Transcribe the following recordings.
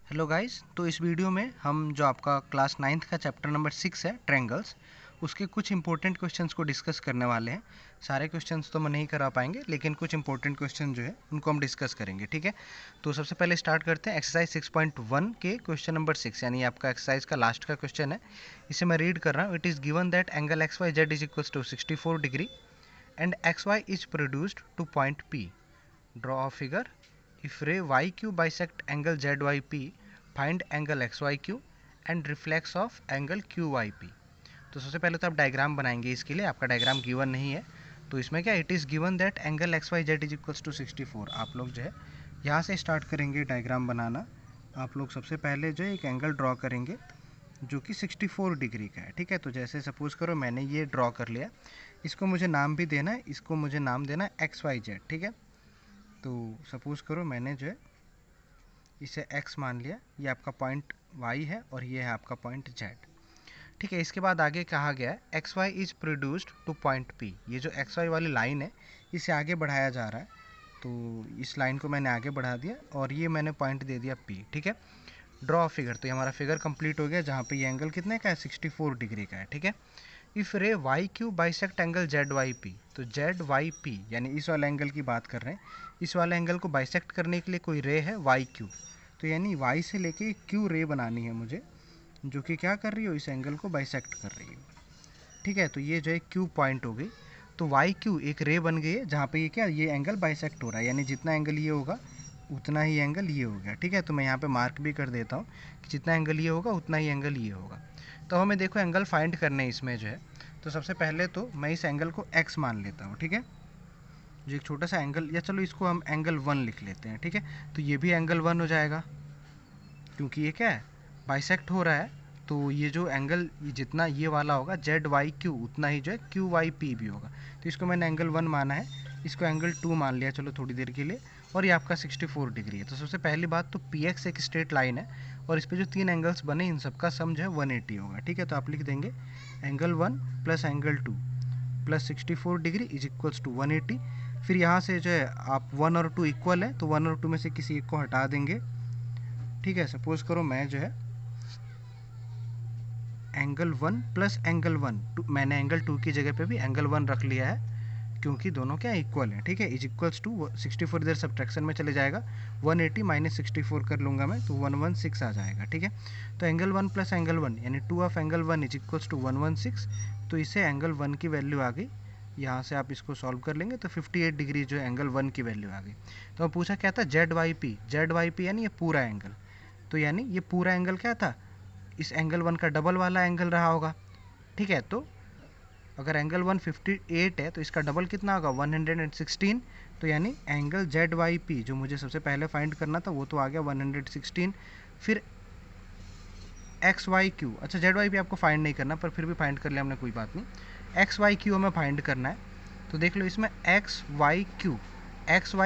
Hello guys, तो इस video में हम जो आपका क्लास 9th का चैप्टर नंबर 6 है ट्रायंगल्स, उसके कुछ इंपॉर्टेंट क्वेश्चंस को डिस्कस करने वाले हैं। सारे क्वेश्चंस तो हम नहीं करा पाएंगे, लेकिन कुछ इंपॉर्टेंट क्वेश्चन जो है उनको हम डिस्कस करेंगे। ठीक है, तो सबसे पहले स्टार्ट करते हैं एक्सरसाइज 6.1 के क्वेश्चन नंबर 6, यानी आपका एक्सरसाइज का लास्ट का क्वेश्चन है। इसे मैं रीड कर रहा हूँ। It is given that angle X Y Z is equal to 64 degree and X Y is produced to point P. Draw a figure. If ray YQ bisect angle ZYP, find angle XYQ and reflex of angle QYP। तो सबसे पहले तो आप diagram बनाएंगे। इसके लिए आपका diagram given नहीं है, तो इसमें क्या it is given that angle X Y Z is equals to 64। आप लोग जो है यहाँ से स्टार्ट करेंगे डायग्राम बनाना। आप लोग सबसे पहले जो है एक एंगल ड्रॉ करेंगे जो कि 64 डिग्री का है। ठीक है, तो जैसे सपोज करो मैंने ये ड्रॉ कर लिया, इसको मुझे नाम भी देना है, इसको मुझे नाम देना है एक्स वाई जेड। ठीक है, तो सपोज़ करो मैंने जो है इसे x मान लिया, ये आपका पॉइंट y है और ये है आपका पॉइंट z। ठीक है, इसके बाद आगे कहा गया है X Y is produced to point p। ये जो एक्स वाई वाली लाइन है इसे आगे बढ़ाया जा रहा है, तो इस लाइन को मैंने आगे बढ़ा दिया और ये मैंने पॉइंट दे दिया p। ठीक है, ड्रॉ फिगर, तो ये हमारा फिगर कंप्लीट हो गया जहाँ पे ये एंगल कितने का है, 64 डिग्री का है। ठीक है, if ray Y Q bisect angle Z Y P, तो जेड वाई पी यानी इस वाले एंगल की बात कर रहे हैं, इस वाले एंगल को बाइसेक्ट करने के लिए कोई रे है वाई क्यू, तो यानी वाई से लेके क्यू रे बनानी है मुझे, जो कि क्या कर रही हो, इस एंगल को बाइसेक्ट कर रही हो। ठीक है, तो ये जो है क्यू पॉइंट हो गई, तो वाई क्यू एक रे बन गई है जहाँ पे ये क्या, ये एंगल बाइसेक्ट हो रहा है, यानी जितना एंगल ये होगा उतना ही एंगल ये हो गया। ठीक है, तो मैं यहाँ पे मार्क भी कर देता हूँ कि जितना एंगल ये होगा उतना ही एंगल ये होगा। तो हमें देखो एंगल फाइंड करने हैं इसमें जो है, तो सबसे पहले तो मैं इस एंगल को x मान लेता हूँ। ठीक है, जो एक छोटा सा एंगल, या चलो इसको हम एंगल 1 लिख लेते हैं। ठीक है, तो ये भी एंगल 1 हो जाएगा क्योंकि ये क्या है, बाइसेक्ट हो रहा है। तो ये जो एंगल जितना ये वाला होगा जेड वाई क्यू, उतना ही जो है क्यू वाई पी भी होगा। तो इसको मैंने एंगल 1 माना है, इसको एंगल 2 मान लिया चलो थोड़ी देर के लिए, और ये आपका 64 डिग्री है। तो सबसे पहली बात तो पी एक्स एक स्ट्रेट लाइन है और इस पर जो 3 एंगल्स बने इन सबका सम जो है 180 होगा। ठीक है, तो आप लिख देंगे angle 1 plus angle 2 plus 64 degree is equals to 180। फिर यहाँ से जो है आप 1 और 2 इक्वल है, तो 1 और 2 में से किसी एक को हटा देंगे। ठीक है, सपोज करो मैं जो है एंगल 1 प्लस एंगल 1, मैंने एंगल 2 की जगह पे भी एंगल 1 रख लिया है क्योंकि दोनों क्या इक्वल हैं। ठीक है, इज इक्वल्स टू 64 इधर सब्ट्रैक्शन में चले जाएगा, 180 माइनस 64 कर लूँगा मैं, तो 116 आ जाएगा। ठीक है, तो एंगल 1 प्लस एंगल 1 यानी 2 of angle 1 is equals to 116, तो इसे एंगल 1 की वैल्यू आ गई। यहाँ से आप इसको सॉल्व कर लेंगे तो 58 डिग्री जो एंगल 1 की वैल्यू आ गई। तो पूछा क्या था, जेड वाई पी यानी ये पूरा एंगल, तो यानी ये पूरा एंगल क्या था, इस एंगल 1 का डबल वाला एंगल रहा होगा। ठीक है, तो अगर एंगल 158 है तो इसका डबल कितना होगा, 116। तो यानी एंगल जेड वाई पी जो मुझे सबसे पहले फाइंड करना था वो तो आ गया 116। फिर एक्स वाई क्यू, अच्छा जेड वाई पी आपको फाइंड नहीं करना, पर फिर भी फाइंड कर लिया हमने, कोई बात नहीं। एक्स वाई क्यू हमें फाइंड करना है, तो देख लो इसमें एक्स वाई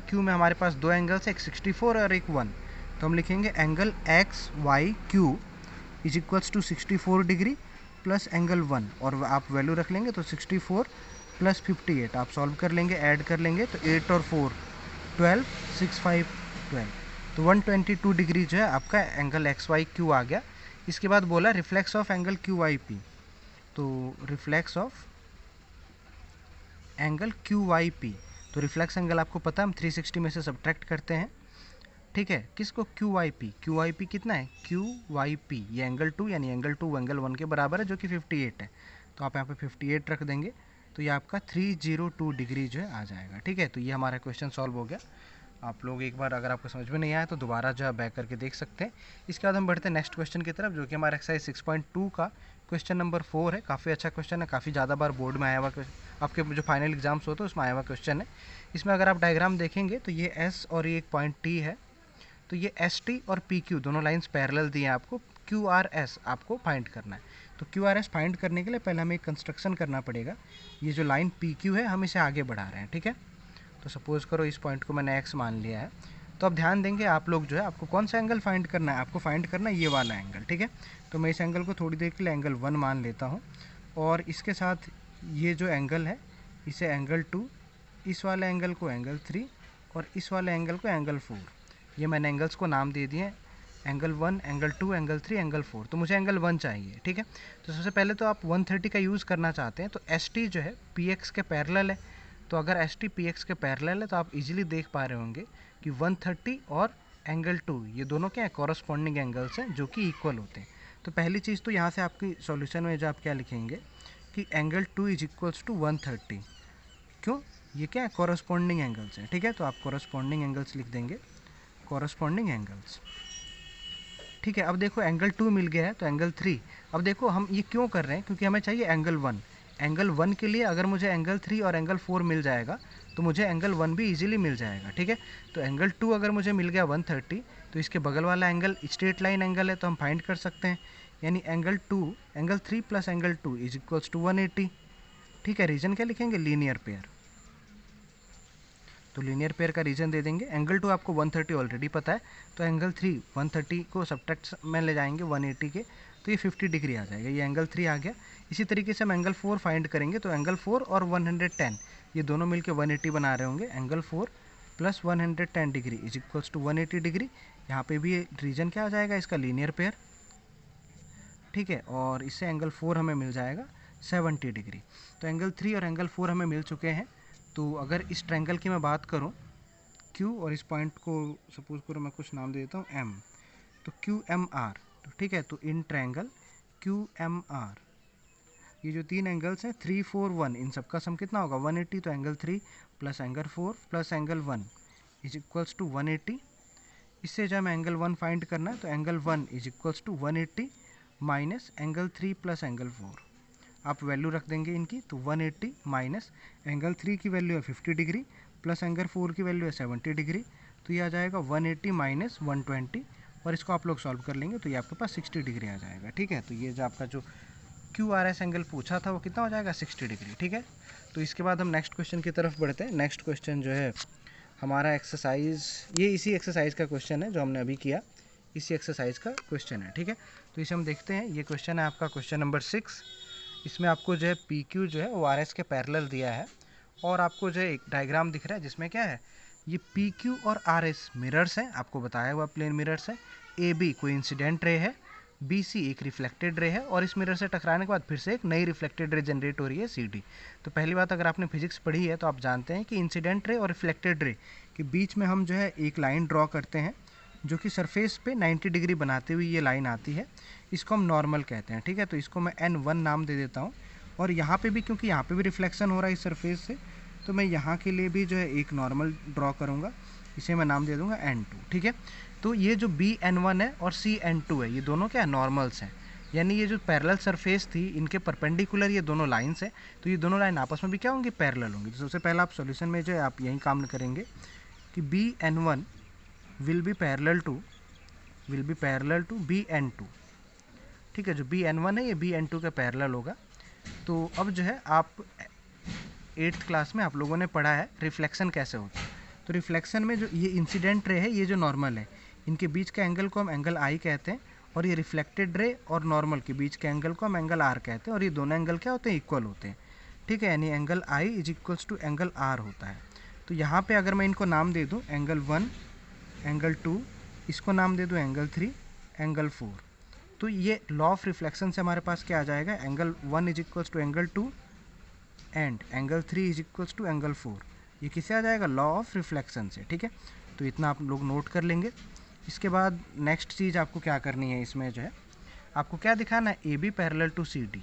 क्यू में हमारे पास दो एंगल्स है, एक 64 और एक 1। तो हम लिखेंगे angle X Y Q is equals to 64 degree plus angle 1, और आप वैल्यू रख लेंगे तो 64 प्लस 58 आप सॉल्व कर लेंगे, ऐड कर लेंगे तो 8 और 4 12, 6 5 12, तो 122 डिग्री जो है आपका एंगल एक्स वाई क्यू आ गया। इसके बाद बोला reflex of angle Q Y P, तो reflex of angle Q Y P, तो रिफ्लेक्स एंगल आपको पता है हम 360 में से सब्ट्रैक्ट करते हैं। ठीक है, किसको, क्यू वाई पी कितना है, क्यू वाई पी, ये एंगल 2 यानी एंगल 2 एंगल 1 के बराबर है जो कि 58 है, तो आप यहाँ पे 58 रख देंगे, तो ये आपका 302 डिग्री जो है आ जाएगा। ठीक है, तो ये हमारा क्वेश्चन सॉल्व हो गया। आप लोग एक बार अगर आपको समझ में नहीं आया तो दोबारा जो है बैक करके देख सकते हैं। इसके बाद हम बढ़ते हैं नेक्स्ट क्वेश्चन की तरफ, जो कि हमारा एक्सरसाइज 6.2 का क्वेश्चन नंबर 4 है। काफ़ी अच्छा क्वेश्चन है, काफ़ी ज़्यादा बार बोर्ड में आया हुआ, आपके जो फाइनल एग्जाम्स होते हैं उसमें आया हुआ क्वेश्चन है। इसमें अगर आप डायग्राम देखेंगे तो ये एस और ये एक पॉइंट टी है, तो ये एस टी और पी क्यू दोनों लाइंस पैरेलल दिए हैं आपको, क्यू आर एस आपको फाइंड करना है। तो क्यू आर एस फाइंड करने के लिए पहले हमें एक कंस्ट्रक्शन करना पड़ेगा। ये जो लाइन पी क्यू है हम इसे आगे बढ़ा रहे हैं। ठीक है, तो सपोज़ करो इस पॉइंट को मैंने एक्स मान लिया है, तो अब ध्यान देंगे आप लोग जो है, आपको कौन सा एंगल फाइंड करना है, आपको फाइंड करना है ये वाला एंगल। ठीक है, तो मैं इस एंगल को थोड़ी देर के लिए एंगल 1 मान लेता हूँ, और इसके साथ ये जो एंगल है इसे एंगल 2, इस वाले एंगल को एंगल 3 और इस वाले एंगल को एंगल 4। ये मैंने एंगल्स को नाम दे दिए एंगल 1, एंगल 2, एंगल 3, एंगल 4। तो मुझे एंगल 1 चाहिए, ठीक है। तो सबसे पहले तो आप 130 का यूज़ करना चाहते हैं, तो एस टी जो है पी एक्स के पैरेलल है। तो अगर एस टी पी एक्स के पैरेलल है तो आप इजीली देख पा रहे होंगे कि 130 और एंगल 2 ये दोनों क्या है, कॉरस्पॉन्डिंग एंगल्स हैं जो कि इक्वल होते हैं। तो पहली चीज़ तो यहाँ से आपकी सॉल्यूशन में जो आप क्या लिखेंगे कि एंगल 2 इज इक्वल्स टू 130। क्यों, ये क्या है, कॉरस्पॉन्डिंग एंगल्स हैं, ठीक है। तो आप कॉरस्पॉन्डिंग एंगल्स लिख देंगे, कॉरस्पॉन्डिंग एंगल्स, ठीक है। अब देखो एंगल 2 मिल गया है, तो एंगल 3। अब देखो हम ये क्यों कर रहे हैं, क्योंकि हमें चाहिए एंगल 1। एंगल 1 के लिए अगर मुझे एंगल 3 और एंगल 4 मिल जाएगा तो मुझे एंगल 1 भी इजीली मिल जाएगा, ठीक है। तो एंगल 2 अगर मुझे मिल गया 130, तो इसके बगल वाला एंगल स्ट्रेट लाइन एंगल है, तो हम फाइंड कर सकते हैं। यानी angle 3 plus angle 2 is equals to 180, ठीक है। रीजन क्या लिखेंगे, लीनियर पेयर। तो लीनियर पेयर का रीजन दे देंगे। एंगल 2 आपको 130 ऑलरेडी पता है, तो एंगल 3 130 को सब्ट्रैक्ट में ले जाएंगे 180 के, तो ये 50 डिग्री आ जाएगा, ये एंगल 3 आ गया। इसी तरीके से हम एंगल 4 फाइंड करेंगे, तो एंगल 4 और 110 ये दोनों मिलकर 180 बना रहे होंगे। Angle 4 plus 110 degree is equals to 180 degree. यहाँ पे भी रीजन क्या आ जाएगा इसका, लीनियर पेयर, ठीक है। और इससे एंगल 4 हमें मिल जाएगा 70 डिग्री। तो एंगल 3 और एंगल 4 हमें मिल चुके हैं। तो अगर इस ट्रायंगल की मैं बात करूं Q, और इस पॉइंट को सपोज करो मैं कुछ नाम दे देता हूँ M, तो QMR, तो ठीक है। तो इन ट्रायंगल QMR ये जो तीन एंगल्स हैं 3, 4, 1, इन सब का सम कितना होगा 180। तो angle 3 plus angle 4 plus angle 1 is equals to 180। इससे जब हमें एंगल 1 फाइंड करना है, तो angle 1 is equals to 180 minus angle 3 plus angle 4। आप वैल्यू रख देंगे इनकी, तो 180 माइनस एंगल 3 की वैल्यू है 50 डिग्री प्लस एंगल 4 की वैल्यू है 70 डिग्री। तो ये आ जाएगा 180 माइनस 120, और इसको आप लोग सॉल्व कर लेंगे तो ये आपके पास 60 डिग्री आ जाएगा, ठीक है। तो ये जो आपका जो QRS एंगल पूछा था वो कितना हो जाएगा, 60 डिग्री, ठीक है। तो इसके बाद हम नेक्स्ट क्वेश्चन की तरफ बढ़ते हैं। नेक्स्ट क्वेश्चन जो है हमारा एक्सरसाइज, ये इसी एक्सरसाइज का क्वेश्चन है जो हमने अभी किया, इसी एक्सरसाइज का क्वेश्चन है, ठीक है। तो इसे हम देखते हैं। ये क्वेश्चन है आपका क्वेश्चन नंबर 6। इसमें आपको जो है PQ जो है वो RS के पैरेलल दिया है, और आपको जो है एक डायग्राम दिख रहा है जिसमें क्या है, ये PQ और RS मिरर्स हैं, आपको बताया हुआ प्लेन मिरर्स है। AB कोई इंसिडेंट रे है, BC एक रिफ्लेक्टेड रे है, और इस मिरर से टकराने के बाद फिर से एक नई रिफ्लेक्टेड रे जनरेट हो रही है CD। तो पहली बात, अगर आपने फिजिक्स पढ़ी है तो आप जानते हैं कि इंसिडेंट रे और रिफ्लेक्टेड रे के बीच में हम जो है एक लाइन ड्रॉ करते हैं, जो कि सरफेस पे 90 डिग्री बनाते हुए ये लाइन आती है। इसको हम नॉर्मल कहते हैं, ठीक है। तो इसको मैं N1 नाम दे देता हूँ। और यहाँ पे भी, क्योंकि यहाँ पे भी रिफ्लेक्शन हो रहा है इस सरफेस से, तो मैं यहाँ के लिए भी जो है एक नॉर्मल ड्रॉ करूँगा, इसे मैं नाम दे दूँगा N2, ठीक है। तो ये जो BN1 है और CN2 है, ये दोनों क्या है, नॉर्मल्स हैं। यानी ये जो पैरेलल सरफेस थी, इनके परपेंडिकुलर ये दोनों लाइंस हैं, तो ये दोनों लाइन आपस में भी क्या होंगी, पैरेलल होंगी। तो सबसे पहले आप सॉल्यूशन में जो है आप यही काम करेंगे कि BN1 will be parallel to BN2, ठीक है। जो BN1 है ये BN2 के पैरेलल होगा। तो अब जो है आप 8th क्लास में आप लोगों ने पढ़ा है रिफ्लेक्शन कैसे होता है। तो रिफ्लेक्शन में जो ये इंसिडेंट रे है, ये जो नॉर्मल है, इनके बीच के एंगल को हम एंगल I कहते हैं, और ये रिफ्लेक्टेड रे और नॉर्मल के बीच के एंगल को हम एंगल R कहते हैं, और ये दोनों एंगल क्या होते हैं, इक्वल होते हैं, ठीक है। यानी angle I is equals to angle R होता है। तो यहाँ पे अगर मैं इनको नाम दे दूँ एंगल 1, एंगल 2, इसको नाम दे दूँ एंगल 3, एंगल 4, तो ये लॉ ऑफ रिफ्लेक्शन से हमारे पास क्या आ जाएगा, angle 1 is equals to angle 2 and angle 3 is equals to angle 4। ये किससे आ जाएगा, लॉ ऑफ रिफ्लेक्शन से, ठीक है। तो इतना आप लोग नोट कर लेंगे। इसके बाद नेक्स्ट चीज़ आपको क्या करनी है, इसमें जो है आपको क्या दिखाना है, AB पैरेलल टू CD।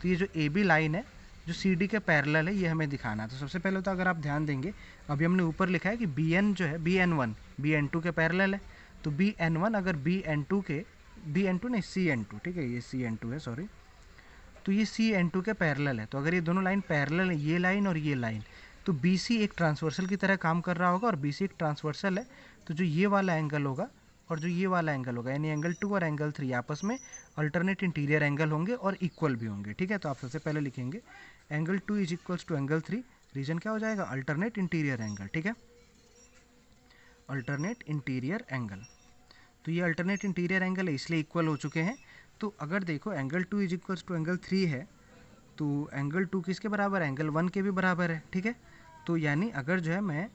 तो ये जो AB लाइन है जो CD के पैरेलल है, ये हमें दिखाना है। तो सबसे पहले तो अगर आप ध्यान देंगे, अभी हमने ऊपर लिखा है कि BN जो है BN1 BN2 के पैरेलल है। तो BN1 अगर BN2 नहीं CN2, ठीक है, ये CN2 है, सॉरी। तो ये CN2 के पैरेलल है। तो अगर ये दोनों लाइन पैरेलल है, ये लाइन और ये लाइन, तो BC एक ट्रांसवर्सल की तरह काम कर रहा होगा, और BC एक ट्रांसवर्सल है। तो जो ये वाला एंगल होगा और जो ये वाला एंगल होगा, यानी एंगल 2 और एंगल 3 आपस में अल्टरनेट इंटीरियर एंगल होंगे और इक्वल भी होंगे, ठीक है। तो आप सबसे पहले लिखेंगे angle 2 is equals to angle 3, reason क्या हो जाएगा, अल्टरनेट इंटीरियर एंगल, ठीक है, अल्टरनेट इंटीरियर एंगल। तो ये अल्टरनेट इंटीरियर एंगल है, इसलिए इक्वल हो चुके हैं। तो अगर देखो angle 2 is equals to angle 3 है, तो एंगल 2 किसके बराबर है, एंगल 1 के भी बराबर है, ठीक है। तो यानी अगर जो है मैं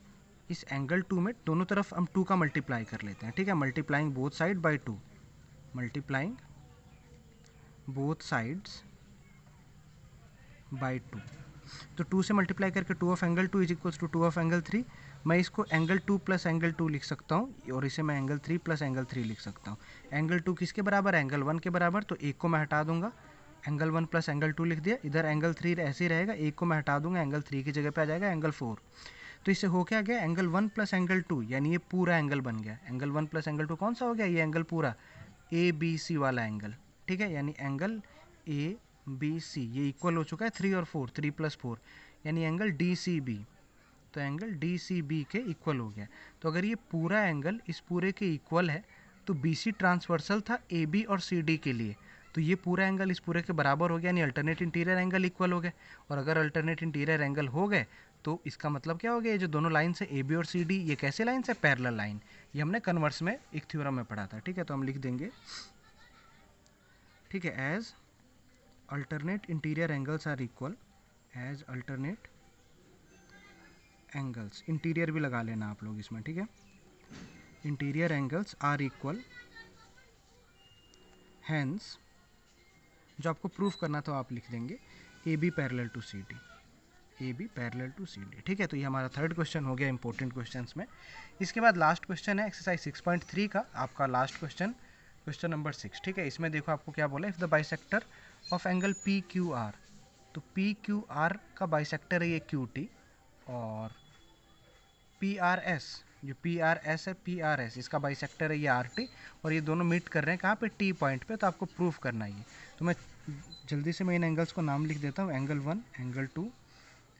इस एंगल 2 में दोनों तरफ हम 2 का मल्टीप्लाई कर लेते हैं, ठीक है, multiplying both side by 2, multiplying both sides by 2। तो 2 से मल्टीप्लाई करके 2 of angle 2 is equals to 2 of angle 3। मैं इसको एंगल 2 प्लस एंगल 2 लिख सकता हूँ और इसे मैं एंगल 3 प्लस एंगल 3 लिख सकता हूँ। एंगल 2 किसके बराबर है? एंगल 1 के बराबर, तो एक को मैं हटा दूंगा, एंगल 1 प्लस एंगल 2 लिख दिया। इधर एंगल 3 ऐसे ही रहेगा, एक को मैं हटा दूंगा, एंगल 3 की जगह पे आ जाएगा एंगल 4। तो इससे हो क्या गया? एंगल 1 प्लस एंगल 2, यानी ये पूरा एंगल बन गया। एंगल 1 प्लस एंगल 2 कौन सा हो गया? ये एंगल पूरा ABC वाला एंगल, ठीक है, यानी एंगल ABC ये इक्वल हो चुका है 3 और 4, 3 प्लस 4, यानी एंगल DCB। तो एंगल DCB के इक्वल हो गया। तो अगर ये पूरा एंगल इस पूरे के इक्वल है तो BC ट्रांसवर्सल था AB और CD के लिए, तो ये पूरा एंगल इस पूरे के बराबर हो गया, यानी अल्टरनेट इंटीरियर एंगल इक्वल हो गए। और अगर अल्टरनेट इंटीरियर एंगल हो गए तो इसका मतलब क्या हो गया? ये जो दोनों लाइन है AB और CD, ये कैसे लाइन है? Parallel line. ये हमने कन्वर्स में एक थ्योरम में पढ़ा था, ठीक है। तो हम लिख देंगे, ठीक है, as alternate interior angles are equal, as alternate angles, interior भी लगा लेना आप लोग इसमें, ठीक है, interior angles are equal, hence जो आपको प्रूफ करना था आप लिख देंगे AB parallel to CD, AB parallel to CD, ठीक है। तो ये हमारा थर्ड क्वेश्चन हो गया इंपॉर्टेंट क्वेश्चंस में। इसके बाद लास्ट क्वेश्चन है एक्सरसाइज 6.3 का, आपका लास्ट क्वेश्चन, क्वेश्चन नंबर 6, ठीक है। इसमें देखो आपको क्या बोला, if the bisector of angle PQR, तो PQR का बाइसेक्टर है ये QT, और PRS, जो PRS है, PRS इसका बाइसेक्टर है ये RT, और ये दोनों मीट कर रहे हैं कहाँ पे? T पॉइंट पे। तो आपको प्रूफ करना ही है। तो मैं जल्दी से मैं इन एंगल्स को नाम लिख देता हूँ, एंगल 1, एंगल 2,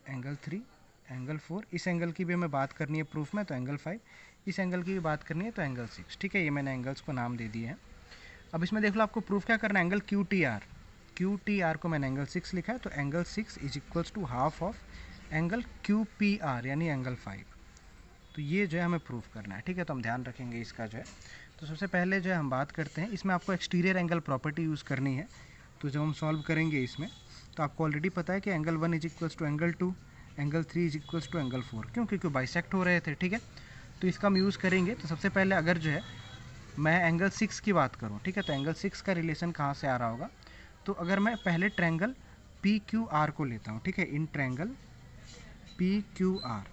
एंगल 3, एंगल 4, इस एंगल की भी हमें बात करनी है प्रूफ में, तो एंगल 5, इस एंगल की भी बात करनी है तो एंगल 6, ठीक है। ये मैंने एंगल्स को नाम दे दिए हैं। अब इसमें देख लो आपको प्रूफ क्या करना है, एंगल QTR को मैंने एंगल 6 लिखा है, तो angle 6 is equals to half of angle QPR यानी एंगल 5। तो ये जो है हमें प्रूफ करना है, ठीक है। तो हम ध्यान रखेंगे इसका जो है। तो सबसे पहले जो है हम बात करते हैं, इसमें आपको एक्सटीरियर एंगल प्रॉपर्टी यूज़ करनी है। तो जब हम सॉल्व करेंगे इसमें, तो आपको ऑलरेडी पता है कि angle 1 is equals to angle 2, angle 3 is equals to angle 4, क्यों? क्योंकि बाइसेक्ट हो रहे थे, ठीक है। तो इसका हम यूज़ करेंगे। तो सबसे पहले अगर जो है मैं एंगल 6 की बात करूँ, ठीक है, तो एंगल 6 का रिलेशन कहाँ से आ रहा होगा? तो अगर मैं पहले ट्रैंगल PQR को लेता हूँ, ठीक है, इन ट्रैंगल PQR,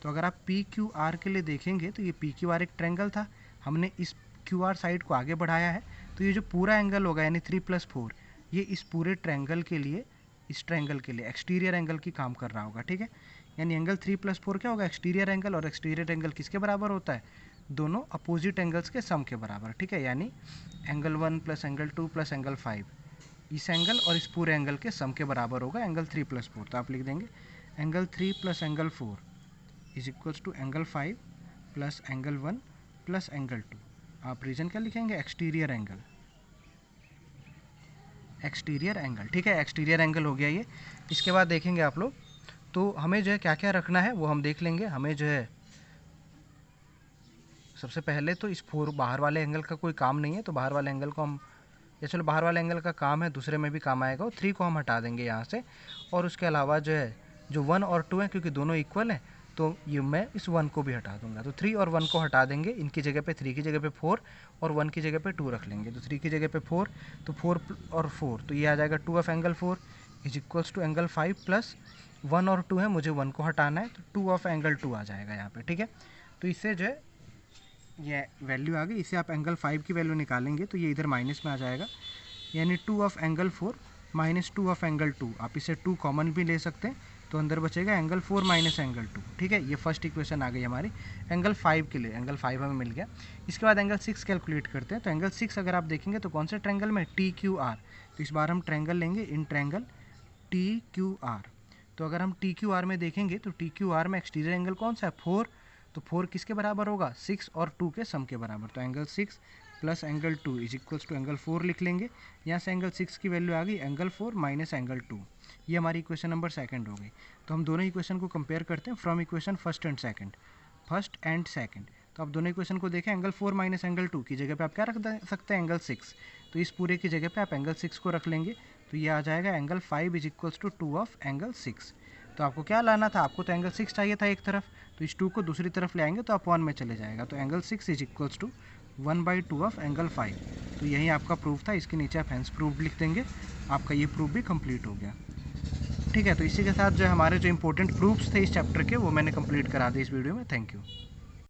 तो अगर आप PQR के लिए देखेंगे तो ये PQR एक ट्रैंगल था, हमने इस QR साइड को आगे बढ़ाया है, तो ये जो पूरा एंगल होगा यानी 3 + 4, ये इस पूरे ट्रैंगल के लिए, इस ट्रैंगल के लिए एक्सटीरियर एंगल की काम कर रहा होगा, ठीक है। यानी एंगल 3 + 4 क्या होगा? एक्सटीरियर एंगल, और एक्सटीरियर एंगल किसके बराबर होता है? दोनों अपोजिट एंगल्स के सम के बराबर, ठीक है। यानी एंगल 1 + एंगल 2 + एंगल 5 इस एंगल और इस पूरे एंगल के सम के बराबर होगा एंगल 3 + 4। तो आप लिख देंगे angle 3 + angle 4 is equals to angle 5 plus angle 1 plus angle 2। आप रीजन क्या लिखेंगे? एक्सटीरियर एंगल, एक्सटीरियर एंगल, ठीक है, एक्सटीरियर एंगल हो गया ये। इसके बाद देखेंगे आप लोग, तो हमें जो है क्या क्या रखना है वो हम देख लेंगे। हमें जो है सबसे पहले तो इस बाहर वाले एंगल का कोई काम नहीं है, तो बाहर वाले एंगल को हम, या चलो बाहर वाले एंगल का काम है, दूसरे में भी काम आएगा, 3 को हम हटा देंगे यहाँ से। और उसके अलावा जो है जो 1 और 2 है, क्योंकि दोनों इक्वल हैं, तो ये मैं इस 1 को भी हटा दूंगा। तो 3 और 1 को हटा देंगे, इनकी जगह पे 3 की जगह पे 4 और 1 की जगह पे 2 रख लेंगे। तो 3 की जगह पे 4, तो 4 और 4, तो ये आ जाएगा 2 of angle 4 is equals to angle 5 plus 1 और 2 है, मुझे 1 को हटाना है, तो 2 ऑफ एंगल 2 आ जाएगा यहाँ पे, ठीक है। तो इससे जो है ये वैल्यू आ गई, इससे आप एंगल 5 की वैल्यू निकालेंगे तो ये इधर माइनस में आ जाएगा, यानी 2 of angle 4 minus 2 of angle 2। आप इसे 2 कॉमन भी ले सकते हैं, तो अंदर बचेगा एंगल 4 माइनस एंगल 2, ठीक है। ये फर्स्ट इक्वेशन आ गई हमारी एंगल 5 के लिए, एंगल 5 हमें मिल गया। इसके बाद एंगल 6 कैलकुलेट करते हैं। तो एंगल 6 अगर आप देखेंगे तो कौन से ट्रैंगल में? TQR। तो इस बार हम ट्रैंगल लेंगे इन ट्रैंगल TQR। तो अगर हम TQR में देखेंगे तो TQR में एक्सटीरियर एंगल कौन सा है? 4। तो 4 किसके बराबर होगा? 6 और 2 के सम के बराबर। तो angle 6 plus angle 2 is equals to angle 4 लिख लेंगे। यहाँ से एंगल 6 की वैल्यू आ गई एंगल 4 माइनस एंगल 2। ये हमारी इक्वेशन नंबर 2 हो गई। तो हम दोनों इक्वेशन को कंपेयर करते हैं from equation first and second. तो आप दोनों इक्वेशन को देखें, एंगल 4 माइनस एंगल 2 की जगह पे आप क्या रख सकते हैं? एंगल 6। तो इस पूरे की जगह पे आप एंगल 6 को रख लेंगे, तो ये आ जाएगा angle 5 is equals to 2 of angle 6। तो आपको क्या लाना था, आपको तो एंगल 6 चाहिए था एक तरफ, तो इस 2 को दूसरी तरफ ले आएंगे तो आप 1 में चले जाएगा। तो angle 6 is equals to 1/2 of angle 5। तो यही आपका प्रूफ था, इसके नीचे आप हेंस प्रूफ लिख देंगे, आपका ये प्रूफ भी कंप्लीट हो गया। ठीक है, तो इसी के साथ जो हमारे जो इंपॉर्टेंट प्रूफ्स थे इस चैप्टर के वो मैंने कंप्लीट करा दिए इस वीडियो में। Thank you.